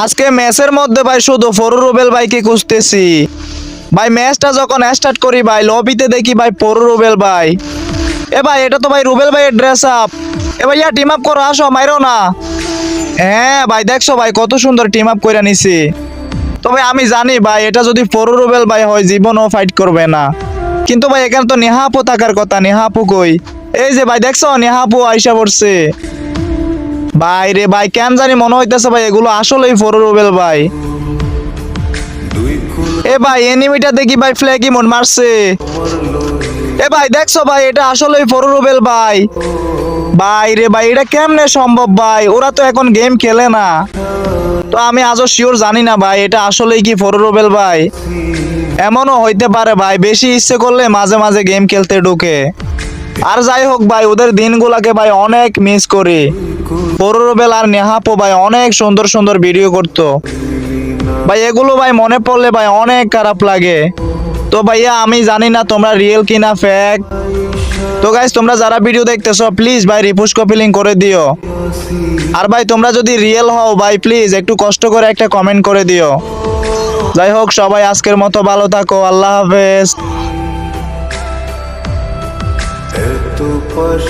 আজকে ম্যাচের মধ্যে ভাই শুধু ফরু রুবেল ভাইকে খুঁজতেছি। ভাই ম্যাচটা যখন স্টার্ট করি ভাই লবিতে দেখি ভাই ফরু রুবেল ভাই। এ ভাই এটা তো ভাই রুবেল ভাইয়ের ড্রেস আপ। এ ভাইয়া টিম আপ করো, আসো মাইরো না। হ্যাঁ ভাই দেখছো ভাই কত সুন্দর টিম আপ করে নিছি। তবে আমি জানি ভাই এটা যদি ফরু রুবেল ভাই হয় জীবনও ফাইট করবে না। কিন্তু ভাই এখানে তো নেহা আপু থাকার কথা, নেহা আপু কই? এই যে ভাই দেখছো নেহা আপু আইসা পড়ছে। ভাই রে ভাই কেন জানি মনে হইতেছে ভাই এগুলো আসলেই ফরু রুবেল ভাই। এ ভাই এনিমিটা দেখি ভাই ফ্ল্যাগি মন মারছে। এ ভাই দেখছো ভাই এটা আসলেই ফরু রুবেল ভাই। ভাই রে ভাই এটা কেমনে সম্ভব ভাই? ওরা তো এখন গেম খেলে না। তো আমি আজও শিওর জানি না ভাই এটা আসলেই কি ফরু রুবেল ভাই। এমনও হইতে পারে ভাই বেশি ইচ্ছে করলে মাঝে মাঝে গেম খেলতে ঢুকে। আর যাই হোক ভাই ওদের দিনগুলাকে ভাই অনেক মিস করি। ফরু রুবেল আর নেহাপো ভাই অনেক সুন্দর সুন্দর ভিডিও করতো ভাই, এগুলো ভাই মনে পড়লে ভাই অনেক খারাপ লাগে। তো ভাইয়া আমি জানি না তোমরা রিয়েল কিনা ফেক। তো গাইস তোমরা যারা ভিডিও দেখতেছো প্লিজ ভাই রিপোস্ট কপি লিংক করে দিও। আর ভাই তোমরা যদি রিয়েল হও ভাই প্লিজ একটু কষ্ট করে একটা কমেন্ট করে দিও। যাই হোক সবাই আজকের মতো ভালো থাকো, আল্লাহ হাফেজ।